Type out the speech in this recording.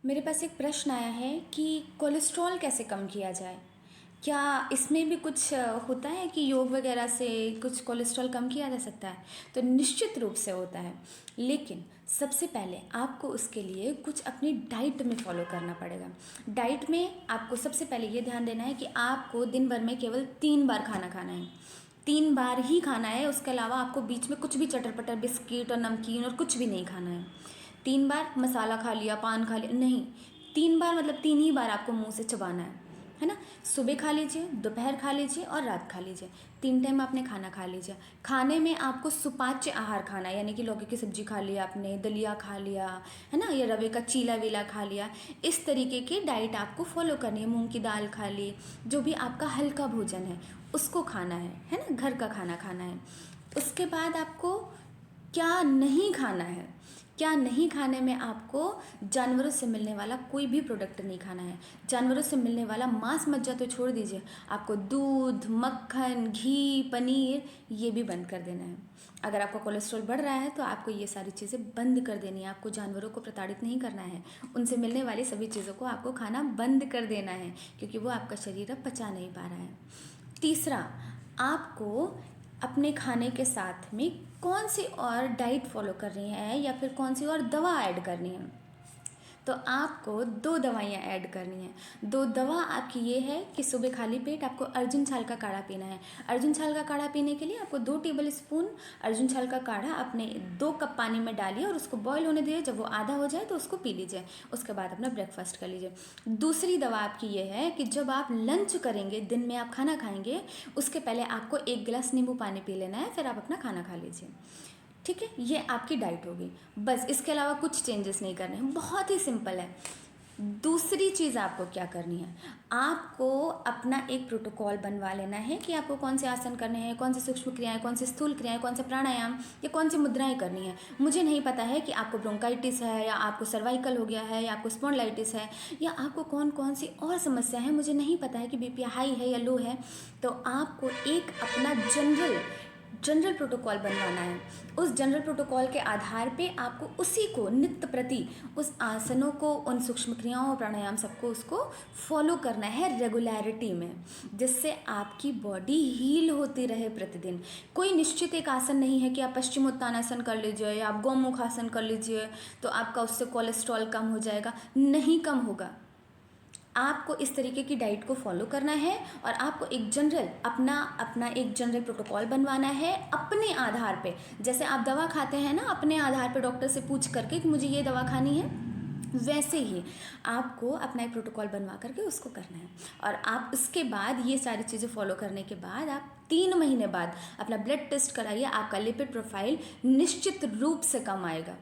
मेरे पास एक प्रश्न आया है कि कोलेस्ट्रॉल कैसे कम किया जाए? क्या इसमें भी कुछ होता है कि योग वगैरह से कुछ कोलेस्ट्रॉल कम किया जा सकता है? तो निश्चित रूप से होता है, लेकिन सबसे पहले आपको उसके लिए कुछ अपनी डाइट में फ़ॉलो करना पड़ेगा। डाइट में आपको सबसे पहले ये ध्यान देना है कि आपको दिन भर में केवल 3 बार खाना खाना है। 3 बार ही खाना है, उसके अलावा आपको बीच में कुछ भी चटर-पटर बिस्किट और नमकीन और कुछ भी नहीं खाना है। 3 बार मसाला खा लिया, पान खा लिया, नहीं। 3 बार मतलब 3 ही बार आपको मुँह से चबाना है ना? सुबह खा लीजिए, दोपहर खा लीजिए और रात खा लीजिए। 3 टाइम आपने खाना खा लीजिए। खाने में आपको सुपाच्य आहार खाना है, यानी कि लौकी की सब्जी खा लिया आपने, दलिया खा लिया, है ना? या रवे का चीला-वीला खा लिया। इस तरीके की डाइट आपको फ़ॉलो करनी है। मूँग की दाल खा ली, जो भी आपका हल्का भोजन है, उसको खाना है ना? घर का खाना खाना है। उसके बाद आपको क्या नहीं खाना है? क्या नहीं खाने में आपको जानवरों से मिलने वाला कोई भी प्रोडक्ट नहीं खाना है। जानवरों से मिलने वाला मांस मज्जा तो छोड़ दीजिए, आपको दूध, मक्खन, घी, पनीर ये भी बंद कर देना है। अगर आपका कोलेस्ट्रॉल बढ़ रहा है तो आपको ये सारी चीज़ें बंद कर देनी है। आपको जानवरों को प्रताड़ित नहीं करना है, उनसे मिलने वाली सभी चीज़ों को आपको खाना बंद कर देना है, क्योंकि वो आपका शरीर अब पचा नहीं पा रहा है। तीसरा, आपको अपने खाने के साथ में कौन सी और डाइट फॉलो करनी है या फिर कौन सी और दवा ऐड करनी है, तो आपको 2 दवाइयाँ ऐड करनी है। 2 दवा आपकी ये है कि सुबह खाली पेट आपको अर्जुन छाल का काढ़ा पीना है। अर्जुन छाल का काढ़ा पीने के लिए आपको 2 टेबल स्पून अर्जुन छाल का काढ़ा अपने 2 कप पानी में डालिए और उसको बॉयल होने दीजिए। जब वो आधा हो जाए तो उसको पी लीजिए। उसके बाद अपना ब्रेकफास्ट कर लीजिए। दूसरी दवा आपकी ये है कि जब आप लंच करेंगे, दिन में आप खाना खाएंगे, उसके पहले आपको 1 गिलास नींबू पानी पी लेना है, फिर आप अपना खाना खा लीजिए। ठीक है, ये आपकी डाइट होगी। बस इसके अलावा कुछ चेंजेस नहीं करने हैं, बहुत ही सिंपल है। दूसरी चीज़ आपको क्या करनी है, आपको अपना एक प्रोटोकॉल बनवा लेना है कि आपको कौन से आसन करने हैं, कौन सी सूक्ष्म क्रियाएं, कौन सी स्थूल क्रियाएं, कौन से प्राणायाम या कौन सी मुद्राएं करनी है। मुझे नहीं पता है कि आपको ब्रोंकाइटिस है या आपको सर्वाइकल हो गया है या आपको स्पॉन्डिलाइटिस है या आपको कौन कौन सी और समस्या है, मुझे नहीं पता है कि बीपी हाई है या लो है। तो आपको एक अपना जनरल प्रोटोकॉल बनवाना है। उस जनरल प्रोटोकॉल के आधार पे आपको उसी को नित्य प्रति उस आसनों को, उन सूक्ष्म क्रियाओं और प्राणायाम सबको उसको फॉलो करना है रेगुलरिटी में, जिससे आपकी बॉडी हील होती रहे प्रतिदिन। कोई निश्चित एक आसन नहीं है कि आप पश्चिमोत्तानासन कर लीजिए या आप गौमुख आसन कर लीजिए तो आपका उससे कोलेस्ट्रॉल कम हो जाएगा। नहीं कम होगा। आपको इस तरीके की डाइट को फॉलो करना है और आपको एक जनरल अपना एक जनरल प्रोटोकॉल बनवाना है अपने आधार पे। जैसे आप दवा खाते हैं ना, अपने आधार पे डॉक्टर से पूछ करके कि मुझे ये दवा खानी है, वैसे ही आपको अपना एक प्रोटोकॉल बनवा करके उसको करना है। और आप उसके बाद ये सारी चीज़ें फॉलो करने के बाद आप 3 महीने बाद अपना ब्लड टेस्ट कराइए, आपका लिपिड प्रोफाइल निश्चित रूप से कम आएगा।